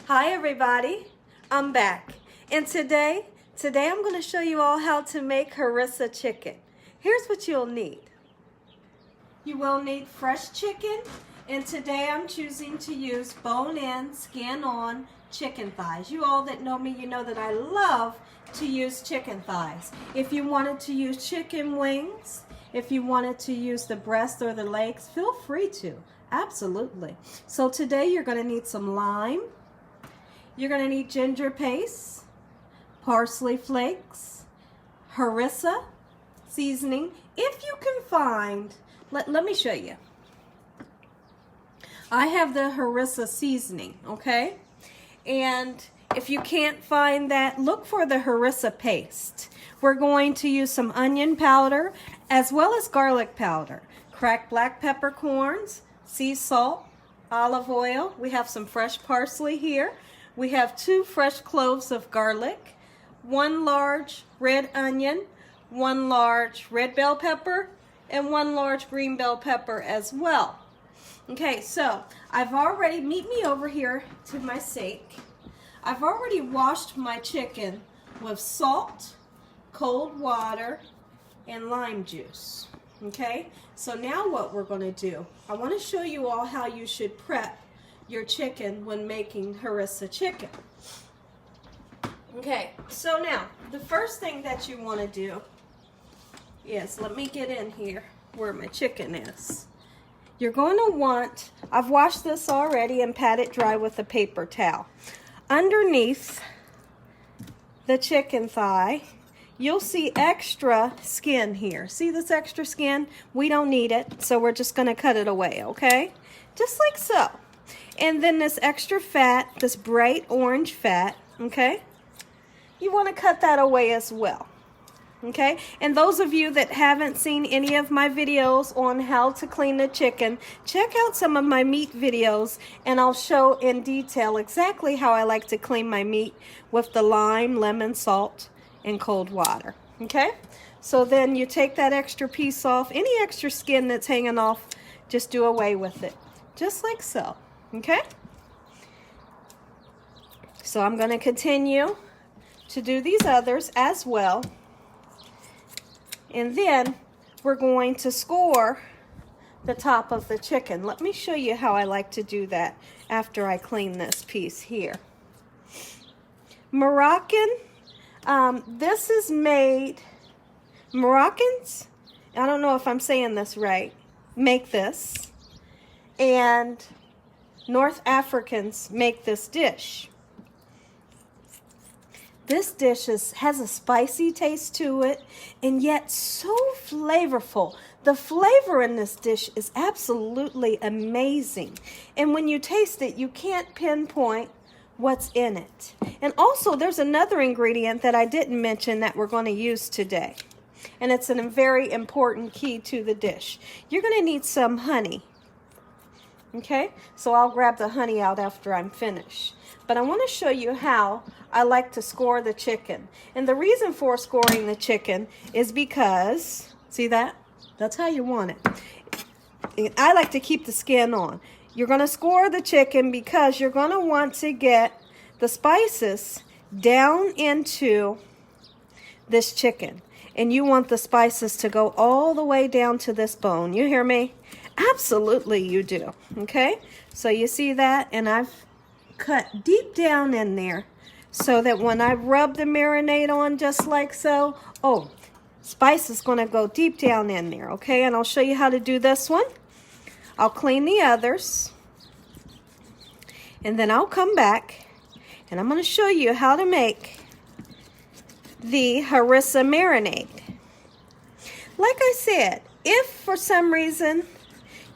Hi everybody, I'm back, and today I'm going to show you all how to make Harissa chicken. Here's what you'll need. You will need fresh chicken, and today I'm choosing to use bone-in, skin-on chicken thighs. You all that know me, you know that I love to use chicken thighs. If you wanted to use chicken wings, if you wanted to use the breast or the legs, feel free to. Absolutely. So today you're going to need some lime. You're going to need ginger paste, parsley flakes, harissa seasoning. If you can find, let me show you. I have the harissa seasoning, okay? And if you can't find that, look for the harissa paste. We're going to use some onion powder as well as garlic powder, cracked black peppercorns, sea salt, olive oil. We have some fresh parsley here. We have 2 fresh cloves of garlic, 1 large red onion, 1 large red bell pepper, and 1 large green bell pepper as well. Okay, so meet me over here to my sink. I've already washed my chicken with salt, cold water, and lime juice. Okay, so now what we're going to do, I want to show you all how you should prep your chicken when making harissa chicken. Okay, so now the first thing that you want to do is, let me get in here where my chicken is. You're going to want, I've washed this already and pat it dry with a paper towel. Underneath the chicken thigh, you'll see extra skin here. See this extra skin? We don't need it, so we're just going to cut it away, okay? Just like so. And then this extra fat, this bright orange fat, okay? You want to cut that away as well, okay? And those of you that haven't seen any of my videos on how to clean the chicken, check out some of my meat videos, and I'll show in detail exactly how I like to clean my meat with the lime, lemon, salt, and cold water, okay? So then you take that extra piece off. Any extra skin that's hanging off, just do away with it, just like so. Okay, so I'm going to continue to do these others as well, and then we're going to score the top of the chicken. Let me show you how I like to do that after I clean this piece here. Moroccan, this is made, Moroccans, I don't know if I'm saying this right, make this, and North Africans make this dish. This dish has a spicy taste to it, and yet so flavorful. The flavor in this dish is absolutely amazing. And when you taste it, you can't pinpoint what's in it. And also, there's another ingredient that I didn't mention that we're going to use today. And it's a very important key to the dish. You're going to need some honey. Okay, so I'll grab the honey out after I'm finished. But I want to show you how I like to score the chicken. And the reason for scoring the chicken is because, see that? That's how you want it. I like to keep the skin on. You're going to score the chicken because you're going to want to get the spices down into this chicken. And you want the spices to go all the way down to this bone. You hear me? Absolutely you do. Okay, so you see that, and I've cut deep down in there so that when I rub the marinade on just like so, oh, spice is going to go deep down in there. Okay, and I'll show you how to do this one. I'll clean the others, and then I'll come back and I'm going to show you how to make the harissa marinade. Like I said, if for some reason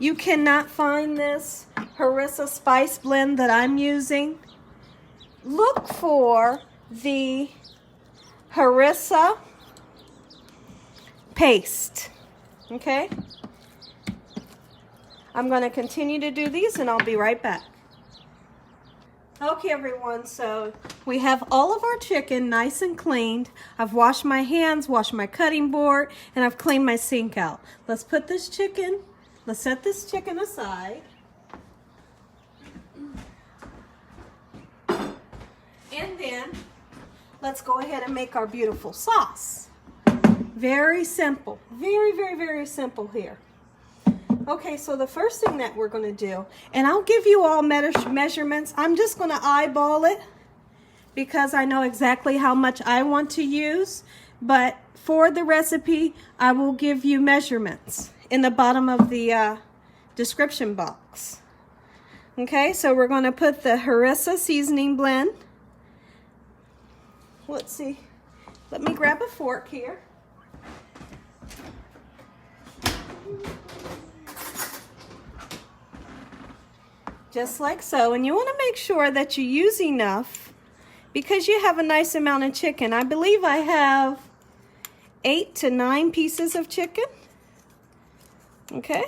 you cannot find this harissa spice blend that I'm using, look for the harissa paste, okay? I'm going to continue to do these and I'll be right back. Okay everyone, so we have all of our chicken nice and cleaned. I've washed my hands, washed my cutting board, and I've cleaned my sink out. Let's put this chicken, let's set this chicken aside. let's go ahead and make our beautiful sauce. Very simple. Very, very, very simple here. Okay, so the first thing that we're going to do, and I'll give you all measurements. I'm just going to eyeball it because I know exactly how much I want to use. But for the recipe, I will give you measurements in the bottom of the description box. Okay, so we're going to put the Harissa seasoning blend. Let's see. Let me grab a fork here. Just like so. And you want to make sure that you use enough because you have a nice amount of chicken. I believe I have 8 to 9 pieces of chicken. Okay.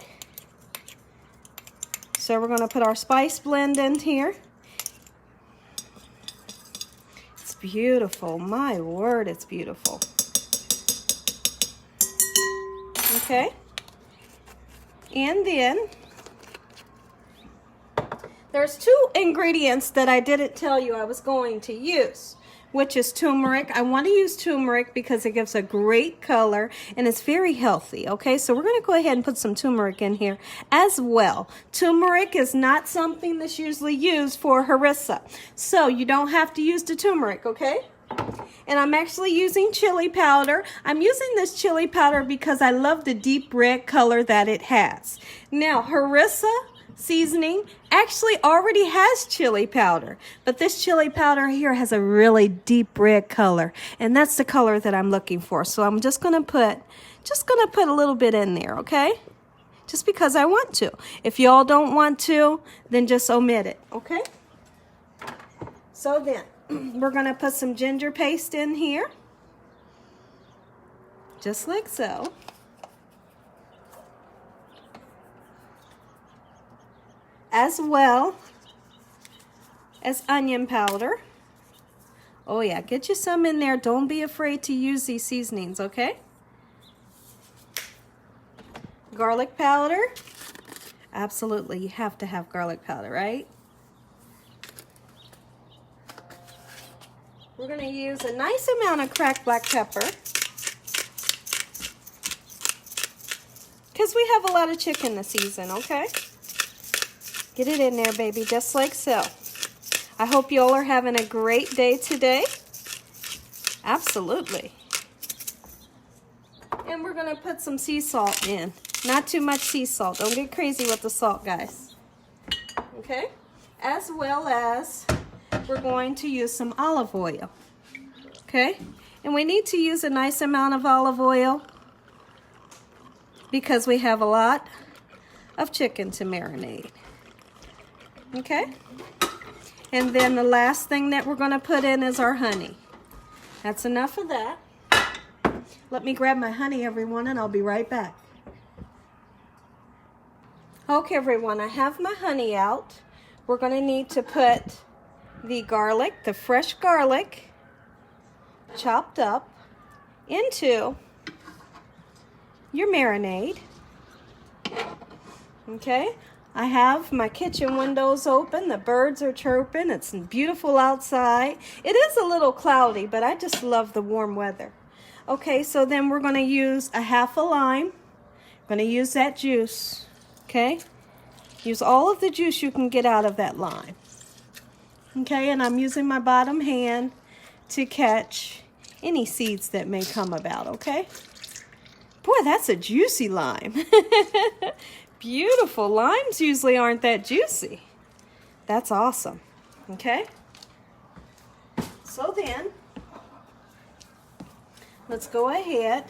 So we're going to put our spice blend in here. It's beautiful. My word, it's beautiful. Okay. And then there's 2 ingredients that I didn't tell you I was going to use, which is turmeric. I want to use turmeric because it gives a great color and it's very healthy. Okay, so we're going to go ahead and put some turmeric in here as well. Turmeric is not something that's usually used for harissa, so you don't have to use the turmeric, okay? And I'm actually using chili powder. I'm using this chili powder because I love the deep red color that it has. Now, harissa seasoning actually already has chili powder, but this chili powder here has a really deep red color, and that's the color that I'm looking for. So I'm just gonna put a little bit in there, okay? Just because I want to. If y'all don't want to, then just omit it, okay? So then we're gonna put some ginger paste in here, just like so. As well as onion powder. Oh yeah, get you some in there. Don't be afraid to use these seasonings, okay? Garlic powder. Absolutely, you have to have garlic powder, right? We're going to use a nice amount of cracked black pepper because we have a lot of chicken this season, okay? Get it in there, baby, just like so. I hope you all are having a great day today. Absolutely. And we're going to put some sea salt in. Not too much sea salt. Don't get crazy with the salt, guys. Okay? As well as we're going to use some olive oil. Okay? And we need to use a nice amount of olive oil because we have a lot of chicken to marinate. Okay? And then the last thing that we're going to put in is our honey. That's enough of that. Let me grab my honey, everyone, and I'll be right back. Okay, everyone, I have my honey out. We're going to need to put the garlic, the fresh garlic, chopped up into your marinade. Okay? I have my kitchen windows open. The birds are chirping. It's beautiful outside. It is a little cloudy, but I just love the warm weather. Okay, so then we're going to use a half a lime. I'm going to use that juice. Okay? Use all of the juice you can get out of that lime. Okay, and I'm using my bottom hand to catch any seeds that may come about, okay? Boy, that's a juicy lime. Beautiful. Limes usually aren't that juicy. That's awesome. Okay? So then, let's go ahead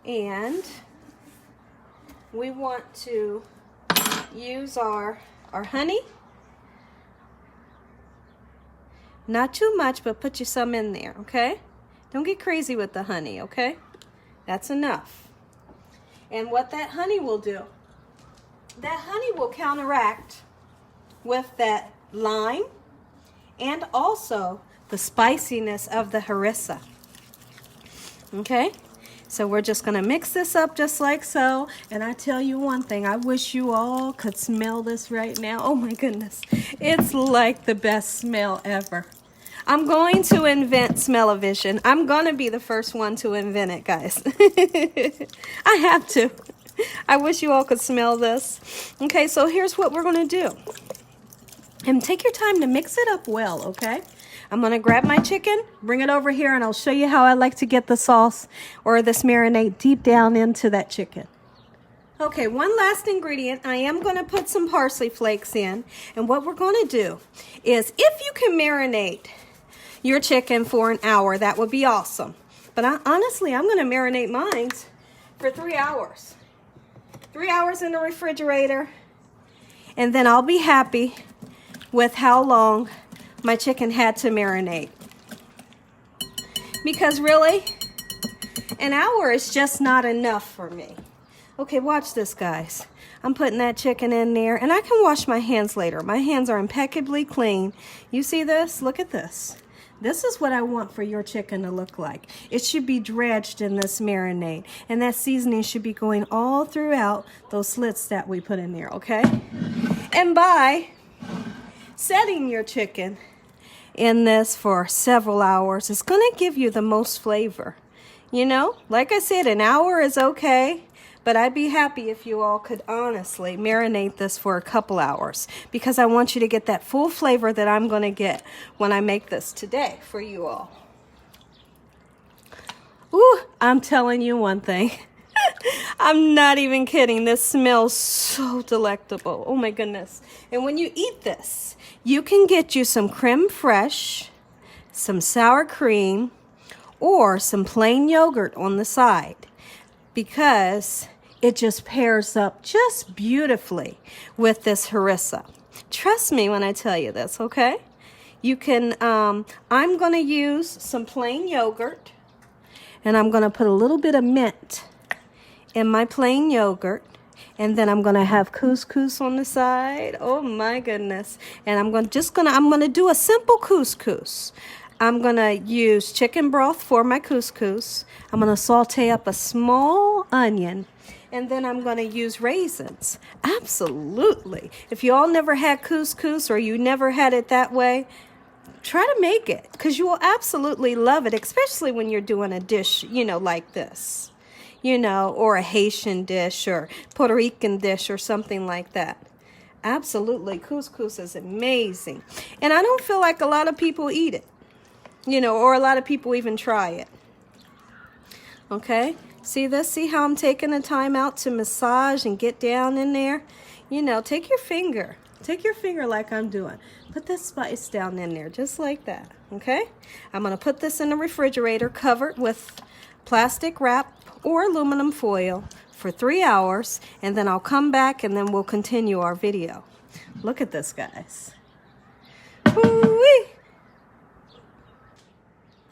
and we want to use our honey. Not too much, but put you some in there, okay? Don't get crazy with the honey, okay? That's enough. And what that honey will do, that honey will counteract with that lime and also the spiciness of the harissa. Okay? So we're just going to mix this up just like so. And I tell you one thing, I wish you all could smell this right now. Oh my goodness. It's like the best smell ever. I'm going to invent smell-o-vision. I'm going to be the first one to invent it, guys. I have to. I wish you all could smell this. Okay, so here's what we're going to do. And take your time to mix it up well, okay? I'm going to grab my chicken, bring it over here, and I'll show you how I like to get the sauce or this marinade deep down into that chicken. Okay, one last ingredient. I am going to put some parsley flakes in. And what we're going to do is, if you can marinate your chicken for an hour, that would be awesome. But honestly, I'm going to marinate mine for 3 hours. 3 hours in the refrigerator. And then I'll be happy with how long my chicken had to marinate. Because really, an hour is just not enough for me. Okay, watch this, guys. I'm putting that chicken in there, and I can wash my hands later. My hands are impeccably clean. You see this? Look at this. This is what I want for your chicken to look like. It should be dredged in this marinade, and that seasoning should be going all throughout those slits that we put in there, okay? And by setting your chicken in this for several hours, it's going to give you the most flavor. You know, like I said, an hour is okay. But I'd be happy if you all could honestly marinate this for a couple hours, because I want you to get that full flavor that I'm going to get when I make this today for you all. Ooh, I'm telling you one thing. I'm not even kidding. This smells so delectable. Oh my goodness. And when you eat this, you can get you some creme fraiche, some sour cream, or some plain yogurt on the side, because it just pairs up just beautifully with this harissa. Trust me when I tell you this, okay? You can, I'm going to use some plain yogurt, and I'm going to put a little bit of mint in my plain yogurt, and then I'm going to have couscous on the side. Oh my goodness. And I'm going to do a simple couscous. I'm going to use chicken broth for my couscous. I'm going to saute up a small onion, and then I'm going to use raisins. Absolutely. If you all never had couscous, or you never had it that way, try to make it, because you will absolutely love it, especially when you're doing a dish, you know, like this, you know, or a Haitian dish or Puerto Rican dish or something like that. Absolutely. Couscous is amazing. And I don't feel like a lot of people eat it. You know, or a lot of people even try it. Okay, see this? See how I'm taking the time out to massage and get down in there? You know, take your finger like I'm doing. Put this spice down in there, just like that, okay? I'm going to put this in the refrigerator, covered with plastic wrap or aluminum foil for 3 hours, and then I'll come back and then we'll continue our video. Look at this, guys. Woo-wee.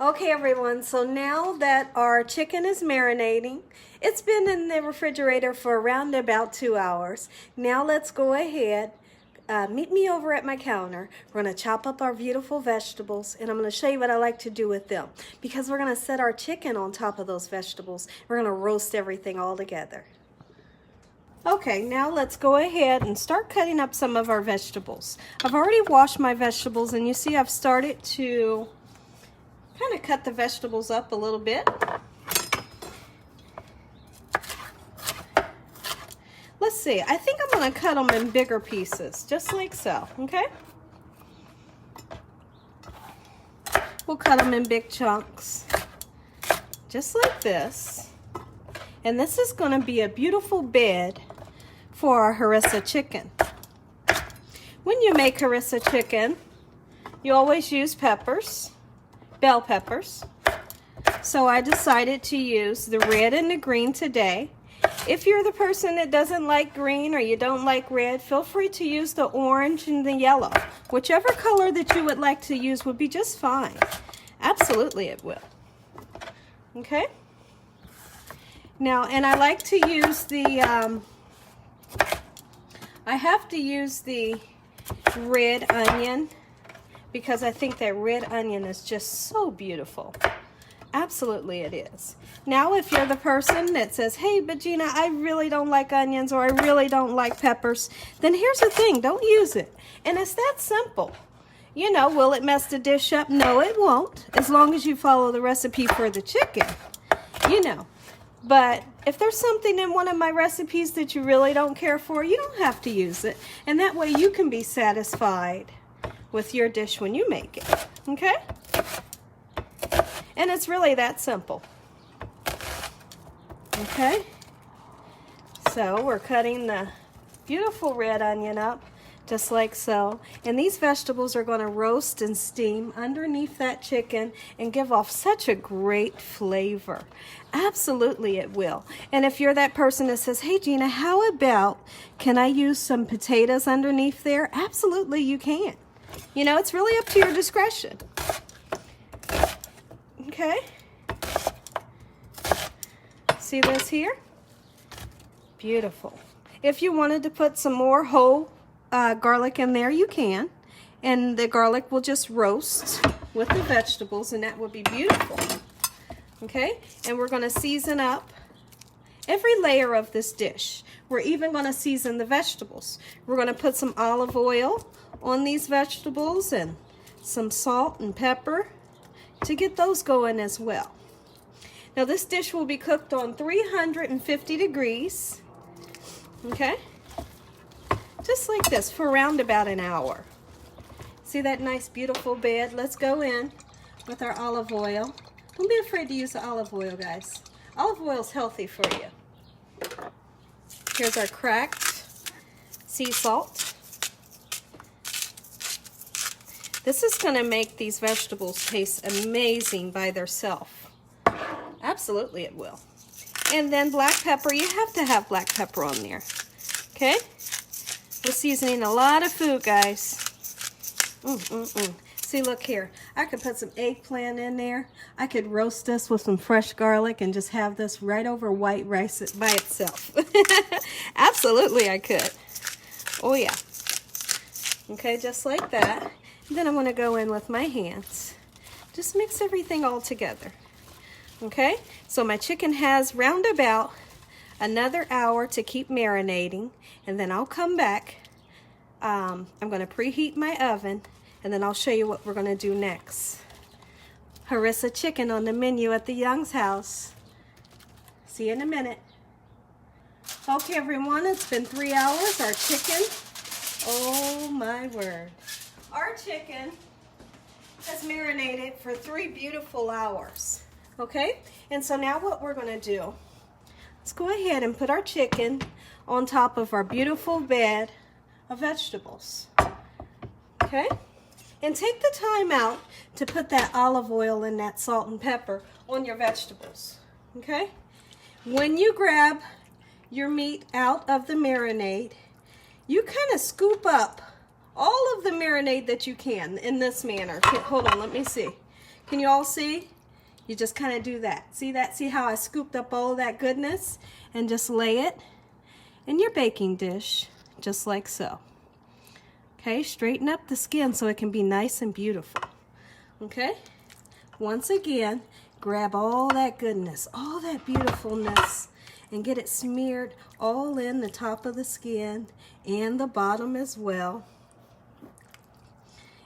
Okay, everyone, so now that our chicken is marinating, it's been in the refrigerator for around about 2 hours. Now let's go ahead, meet me over at my counter. We're going to chop up our beautiful vegetables, and I'm going to show you what I like to do with them, because we're going to set our chicken on top of those vegetables. We're going to roast everything all together. Okay, now let's go ahead and start cutting up some of our vegetables. I've already washed my vegetables, and you see I've started to kind of cut the vegetables up a little bit. Let's see, I think I'm going to cut them in bigger pieces, just like so, okay? We'll cut them in big chunks, just like this. And this is going to be a beautiful bed for our harissa chicken. When you make harissa chicken, you always use peppers. Bell peppers. So I decided to use the red and the green today. If you're the person that doesn't like green, or you don't like red, feel free to use the orange and the yellow. Whichever color that you would like to use would be just fine. Absolutely it will. Okay? Now, and I like to use the, I have to use the red onion, because I think that red onion is just so beautiful. Absolutely it is. Now, if you're the person that says, hey, but Gina, I really don't like onions, or I really don't like peppers, then here's the thing, don't use it. And it's that simple. You know, will it mess the dish up? No, it won't, as long as you follow the recipe for the chicken, you know. But if there's something in one of my recipes that you really don't care for, you don't have to use it. And that way you can be satisfied with your dish when you make it, okay? And it's really that simple. Okay? So we're cutting the beautiful red onion up, just like so. And these vegetables are going to roast and steam underneath that chicken and give off such a great flavor. Absolutely it will. And if you're that person that says, hey Gina, how about, can I use some potatoes underneath there? Absolutely you can. You know, it's really up to your discretion. Okay? See this here? Beautiful. If you wanted to put some more whole garlic in there, you can. And the garlic will just roast with the vegetables, and that would be beautiful. Okay? And we're going to season up every layer of this dish. We're even going to season the vegetables. We're going to put some olive oil on these vegetables and some salt and pepper to get those going as well. Now this dish will be cooked on 350 degrees. Okay? Just like this for around about an hour. See that nice beautiful bed? Let's go in with our olive oil. Don't be afraid to use the olive oil, guys. Olive oil is healthy for you. Here's our cracked sea salt. This is going to make these vegetables taste amazing by themselves. Absolutely it will. And then black pepper. You have to have black pepper on there. Okay? We're seasoning a lot of food, guys. See, look here. I could put some eggplant in there. I could roast this with some fresh garlic and just have this right over white rice by itself. Absolutely, I could. Oh, yeah. Okay, just like that. And then I'm going to go in with my hands. Just mix everything all together. Okay, so my chicken has round about another hour to keep marinating, and then I'll come back. I'm going to preheat my oven, and then I'll show you what we're going to do next. Harissa Chicken on the menu at the Young's house. See you in a minute. Okay, everyone, it's been 3 hours. Our chicken, oh my word. Our chicken has marinated for 3 beautiful hours. Okay, and so now what we're going to do, let's go ahead and put our chicken on top of our beautiful bed of vegetables. Okay, and take the time out to put that olive oil and that salt and pepper on your vegetables. Okay, when you grab your meat out of the marinade, you kind of scoop up all of the marinade that you can in this manner. Hold on, let me see. Can you all see? You just kind of do that. See that? See how I scooped up all of that goodness and just lay it in your baking dish, just like so. Okay, straighten up the skin so it can be nice and beautiful. Okay, once again, grab all that goodness, all that beautifulness, and get it smeared all in the top of the skin and the bottom as well,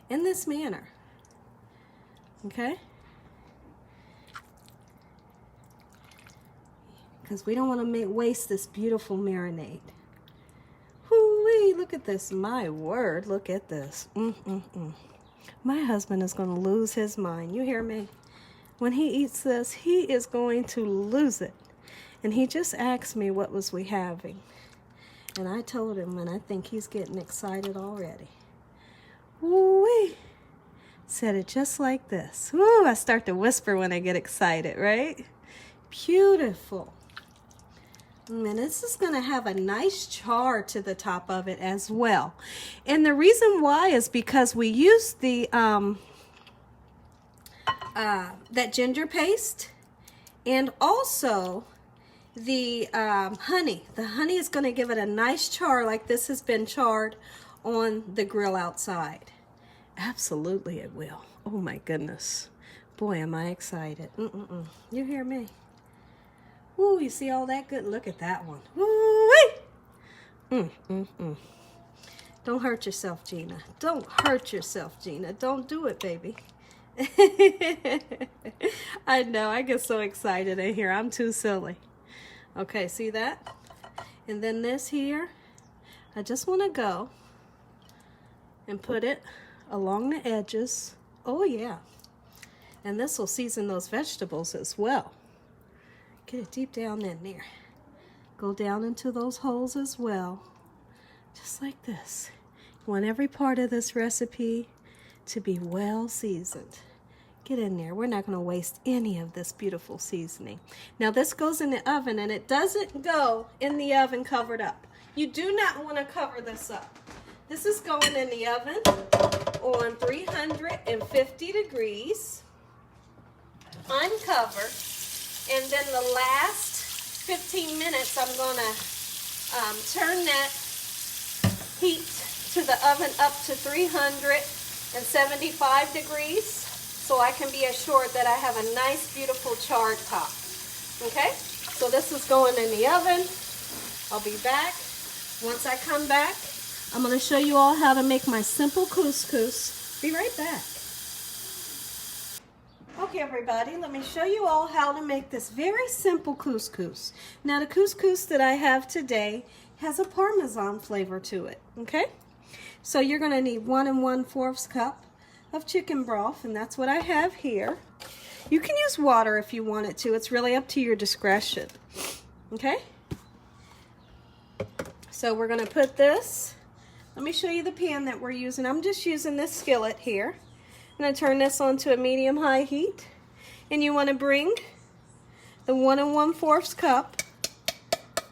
in this manner. Okay? Because we don't want to waste this beautiful marinade. Whoo-wee, look at this. My word, look at this. My husband is going to lose his mind. You hear me? When he eats this, he is going to lose it. And he just asked me what was we having. And I told him, and I think he's getting excited already. Woo-wee. Said it just like this. Woo, I start to whisper when I get excited, right? Beautiful. And this is going to have a nice char to the top of it as well. And the reason why is because we used the that ginger paste, and also the honey. The honey is going to give it a nice char, like this has been charred on the grill outside. Absolutely it will. Oh my goodness. Boy, am I excited. You hear me? Ooh, you see all that good? Look at that one. Woo-wee! Don't hurt yourself, Gina. Don't hurt yourself, Gina. Don't do it, baby. I know, I get so excited in here. I'm too silly. Okay, see that? And then this here, I just want to go and put it along the edges. Oh yeah. And this will season those vegetables as well. Get it deep down in there. Go down into those holes as well. Just like this. You want every part of this recipe to be well seasoned. Get in there. We're not going to waste any of this beautiful seasoning. Now this goes in the oven, and it doesn't go in the oven covered up. You do not want to cover this up. This is going in the oven on 350 degrees, uncovered, and then the last 15 minutes I'm going to turn that heat to the oven up to 375 degrees so I can be assured that I have a nice, beautiful charred top. Okay? So this is going in the oven. I'll be back. Once I come back, I'm going to show you all how to make my simple couscous. Be right back. Okay, everybody, let me show you all how to make this very simple couscous. Now, the couscous that I have today has a Parmesan flavor to it, okay? So you're going to need 1 1/4 cup of chicken broth, and that's what I have here. You can use water if you want it to. It's really up to your discretion, okay? So we're going to put this. Let me show you the pan that we're using. I'm just using this skillet here. I'm going to turn this on to a medium-high heat. And you want to bring the 1 1/4 cup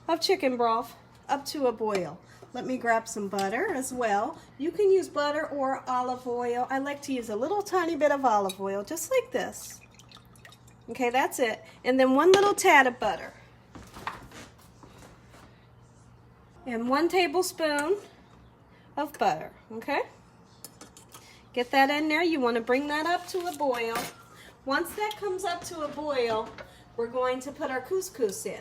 of chicken broth up to a boil. Let me grab some butter as well. You can use butter or olive oil. I like to use a little tiny bit of olive oil, just like this. Okay, that's it. And then 1 little tad of butter. And 1 tablespoon of butter, okay? Get that in there. You want to bring that up to a boil. Once that comes up to a boil, we're going to put our couscous in.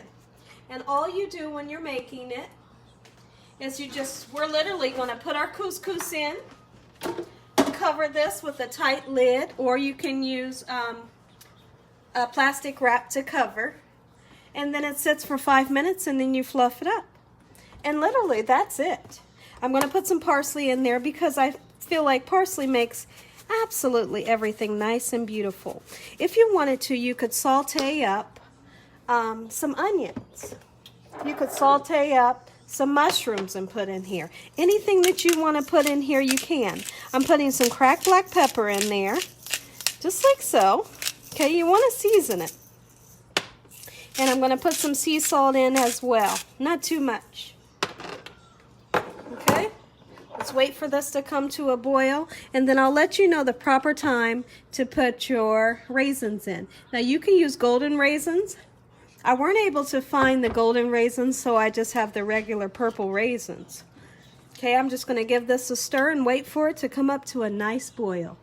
And all you do when you're making it is we're literally going to put our couscous in, cover this with a tight lid, or you can use a plastic wrap to cover, and then it sits for 5 minutes, and then you fluff it up. And literally, that's it. I'm going to put some parsley in there because I feel like parsley makes absolutely everything nice and beautiful. If you wanted to, you could saute up some onions. You could saute up some mushrooms and put in here. Anything that you want to put in here, you can. I'm putting some cracked black pepper in there, just like so. Okay, you want to season it. And I'm going to put some sea salt in as well. Not too much. Okay? Let's wait for this to come to a boil, and then I'll let you know the proper time to put your raisins in. Now you can use golden raisins. I weren't able to find the golden raisins, so I just have the regular purple raisins. Okay, I'm just going to give this a stir and wait for it to come up to a nice boil.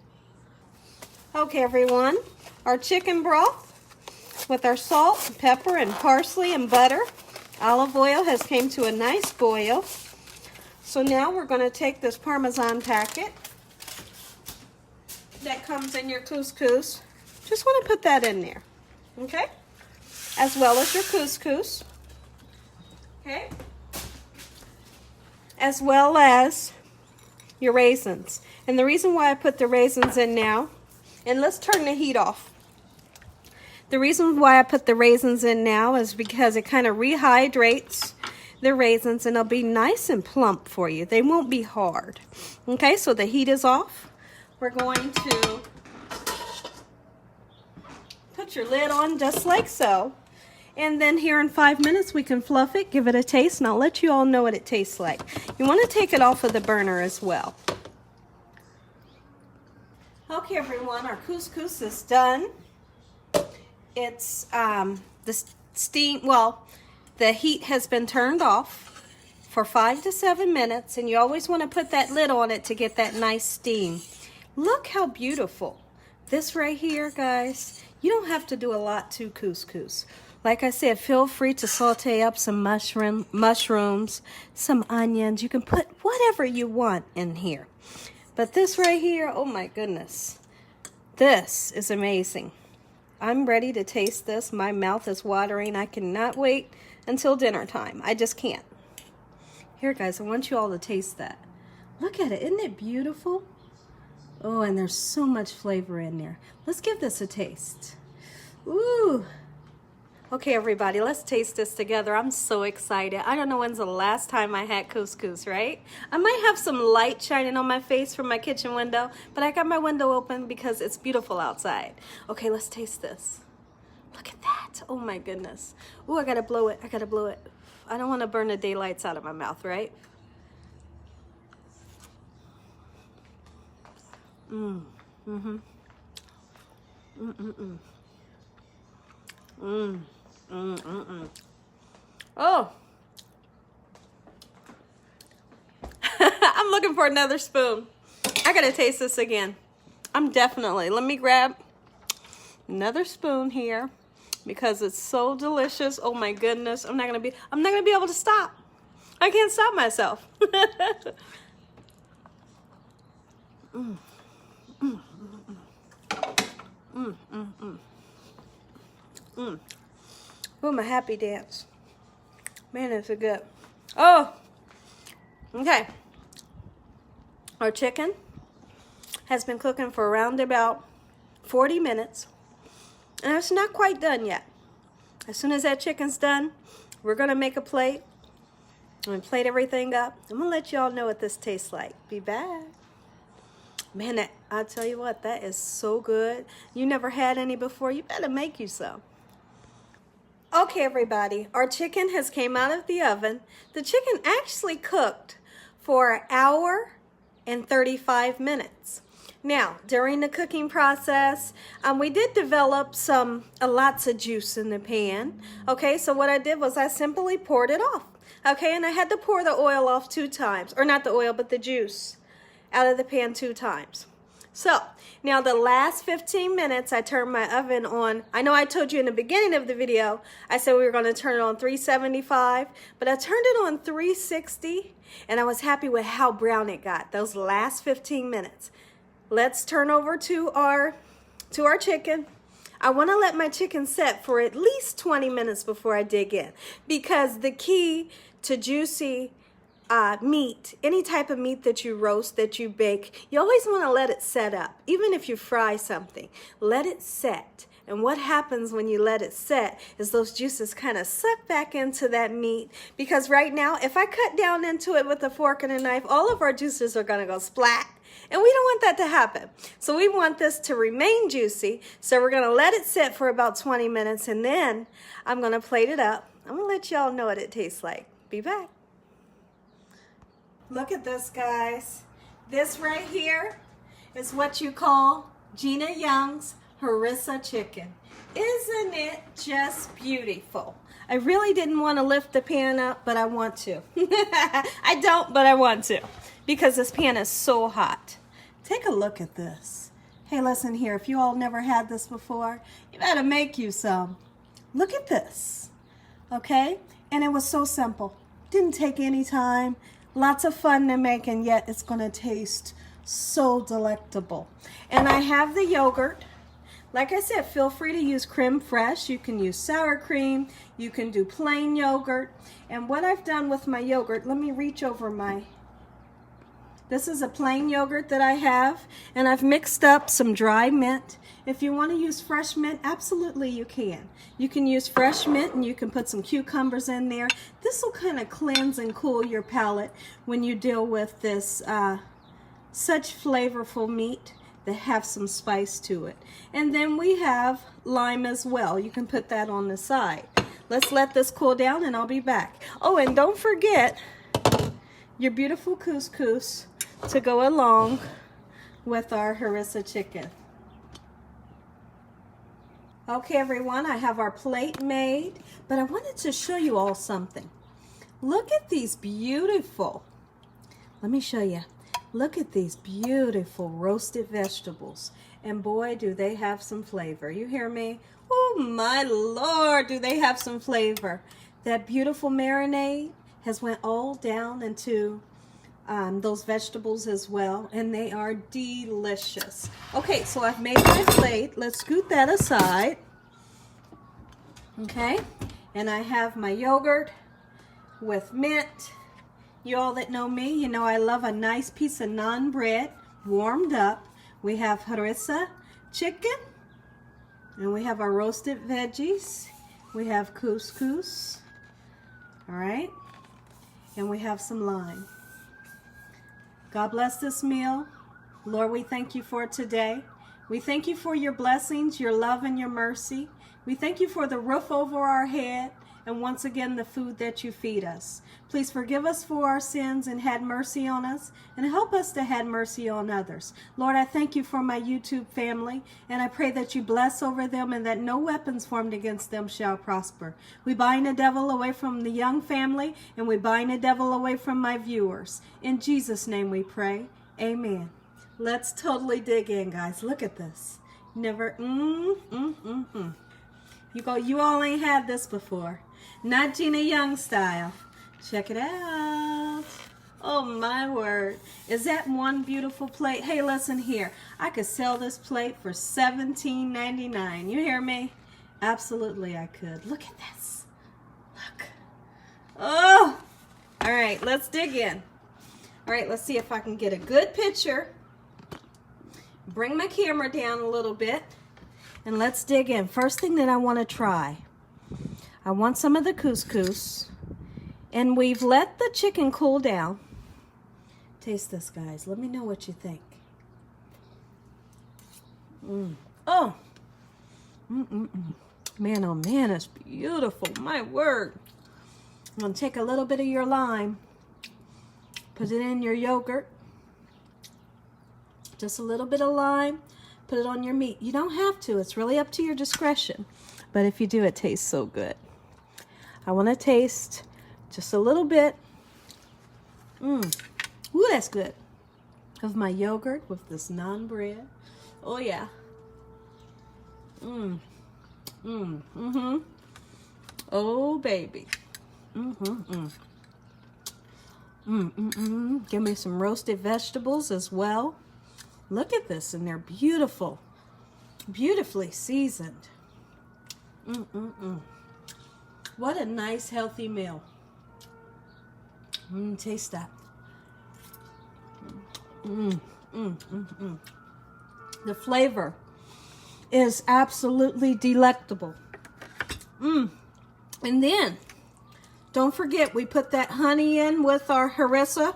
Okay, everyone, our chicken broth with our salt, pepper, and parsley and butter, olive oil has came to a nice boil. So now we're going to take this Parmesan packet that comes in your couscous. Just want to put that in there, okay? As well as your couscous, okay? As well as your raisins. And the reason why I put the raisins in now, and let's turn the heat off. The reason why I put the raisins in now is because it kind of rehydrates the raisins, and they'll be nice and plump for you. They won't be hard. Okay, so the heat is off. We're going to put your lid on just like so. And then here in 5 minutes, we can fluff it, give it a taste, and I'll let you all know what it tastes like. You want to take it off of the burner as well. Okay, everyone, our couscous is done. It's the steam, well, the heat has been turned off for 5 to 7 minutes, and you always want to put that lid on it to get that nice steam. Look how beautiful. This right here, guys, you don't have to do a lot to couscous. Like I said, feel free to saute up some mushrooms, some onions. You can put whatever you want in here. But this right here, oh my goodness. This is amazing. I'm ready to taste this. My mouth is watering. I cannot wait until dinner time. I just can't. Here, guys, I want you all to taste that. Look at it. Isn't it beautiful? Oh, and there's so much flavor in there. Let's give this a taste. Ooh. Okay, everybody, let's taste this together. I'm so excited. I don't know when's the last time I had couscous, right? I might have some light shining on my face from my kitchen window, but I got my window open because it's beautiful outside. Okay, let's taste this. Look at that. Oh my goodness. Ooh, I gotta blow it. I gotta blow it. I don't want to burn the daylights out of my mouth, right? Mm-hmm. Oh. I'm looking for another spoon. I gotta taste this again. Let me grab another spoon here because it's so delicious. Oh my goodness. I'm not gonna be able to stop. I can't stop myself. Oh, my happy dance. Man, is it good. Oh, okay. Our chicken has been cooking for around about 40 minutes. And it's not quite done yet. As soon as that chicken's done, we're going to make a plate. I'm going to plate everything up. I'm going to let y'all know what this tastes like. Be back. Man, I'll tell you what, that is so good. You never had any before, you better make you some. Okay, everybody, our chicken has came out of the oven. The chicken actually cooked for an hour and 35 minutes. Now, during the cooking process, we did develop lots of juice in the pan. Okay, so what I did was I simply poured it off. Okay, and I had to pour the oil off 2 times, or not the oil, but the juice out of the pan 2 times. So, now the last 15 minutes, I turned my oven on. I know I told you in the beginning of the video, I said we were going to turn it on 375, but I turned it on 360, and I was happy with how brown it got, those last 15 minutes. Let's turn over to our chicken. I want to let my chicken set for at least 20 minutes before I dig in, because the key to juicy meat, any type of meat that you roast, that you bake, you always want to let it set up. Even if you fry something, let it set. And what happens when you let it set is those juices kind of suck back into that meat. Because right now, if I cut down into it with a fork and a knife, all of our juices are going to go splat. And we don't want that to happen. So we want this to remain juicy. So we're going to let it sit for about 20 minutes. And then I'm going to plate it up. I'm going to let y'all know what it tastes like. Be back. Look at this, guys. This right here is what you call Gina Young's Harissa Chicken. Isn't it just beautiful? I really didn't want to lift the pan up, but I want to. I don't, but I want to, because this pan is so hot. Take a look at this. Hey, listen here. If you all never had this before, you better make you some. Look at this. Okay? And it was so simple. Didn't take any time. Lots of fun to make, and yet it's going to taste so delectable. And I have the yogurt. Like I said, feel free to use creme fraiche. You can use sour cream. You can do plain yogurt. And what I've done with my yogurt, let me reach over this is a plain yogurt that I have, and I've mixed up some dry mint. If you want to use fresh mint, absolutely you can. You can use fresh mint, and you can put some cucumbers in there. This will kind of cleanse and cool your palate when you deal with this such flavorful meat that have some spice to it. And then we have lime as well. You can put that on the side. Let's let this cool down, and I'll be back. Oh, and don't forget your beautiful couscous to go along with our harissa chicken. Okay, everyone, I have our plate made, but I wanted to show you all something. Look at these beautiful, let me show you. Look at these beautiful roasted vegetables. And boy, do they have some flavor. You hear me? Woo! Oh my Lord, do they have some flavor. That beautiful marinade has went all down into those vegetables as well, and they are delicious. Okay, so I've made my plate. Let's scoot that aside. Okay, and I have my yogurt with mint. You all that know me, you know I love a nice piece of naan bread warmed up. We have Harissa chicken, and we have our roasted veggies. We have couscous, all right, and we have some lime. God bless this meal. Lord, we thank you for today. We thank you for your blessings, your love, and your mercy. We thank you for the roof over our head, and once again, the food that you feed us. Please forgive us for our sins and have mercy on us, and help us to have mercy on others. Lord, I thank you for my YouTube family, and I pray that you bless over them and that no weapons formed against them shall prosper. We bind the devil away from the young family, and we bind the devil away from my viewers. In Jesus' name we pray. Amen. Let's totally dig in, guys. Look at this. Never, You all ain't had this before. Not Gina Young style. Check it out. Oh my word. Is that one beautiful plate? Hey, listen here. I could sell this plate for $17.99. You hear me? Absolutely I could. Look at this. Look. Oh! All right, let's dig in. All right, let's see if I can get a good picture. Bring my camera down a little bit. And let's dig in. First thing that I want to try. I want some of the couscous. And we've let the chicken cool down. Taste this, guys. Let me know what you think. Oh. Man, oh man, it's beautiful. My word. I'm going to take a little bit of your lime. Put it in your yogurt. Just a little bit of lime. Put it on your meat. You don't have to. It's really up to your discretion. But if you do, it tastes so good. I want to taste just a little bit. Ooh, that's good. Of my yogurt with this naan bread. Oh, yeah. Oh, baby. Give me some roasted vegetables as well. Look at this, and they're beautiful. Beautifully seasoned. What a nice, healthy meal. Taste that. The flavor is absolutely delectable. And then, don't forget, we put that honey in with our harissa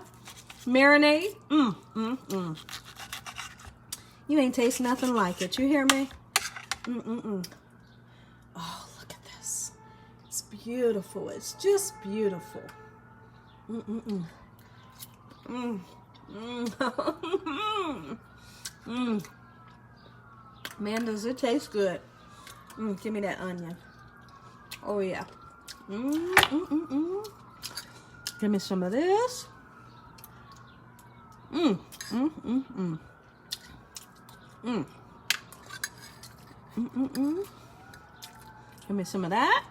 marinade. You ain't taste nothing like it. You hear me? Oh, look at this. It's beautiful. It's just beautiful. Man, does it taste good. Give me that onion. Oh, yeah. Give me some of this. Give me some of that.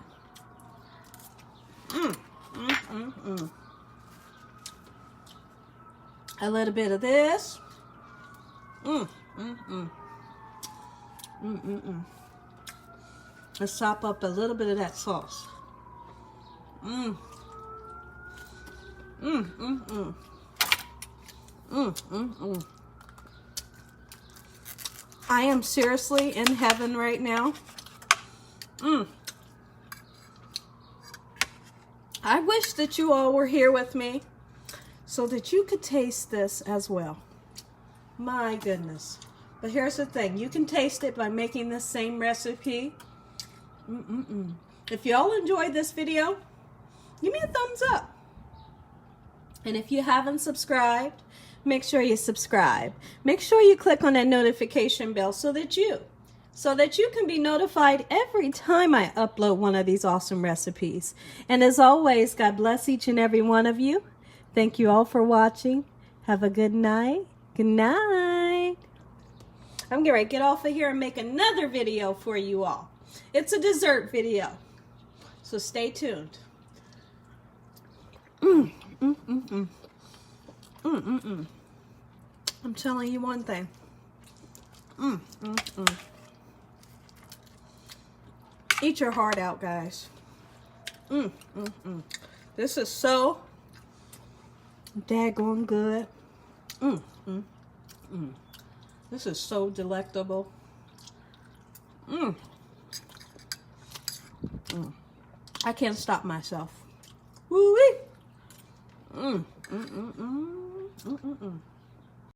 A little bit of this. Let's sop up a little bit of that sauce. I am seriously in heaven right now. I wish that you all were here with me so that you could taste this as well. My goodness. But here's the thing. You can taste it by making this same recipe. If y'all enjoyed this video, give me a thumbs up. And if you haven't subscribed, make sure you subscribe. Make sure you click on that notification bell so that you can be notified every time I upload one of these awesome recipes. And as always, God bless each and every one of you. Thank you all for watching. Have a good night. Good night. I'm getting ready to get off of here and make another video for you all. It's a dessert video, so stay tuned. I'm telling you one thing. Eat your heart out, guys. This is so daggone good. This is so delectable. I can't stop myself. Woo-wee.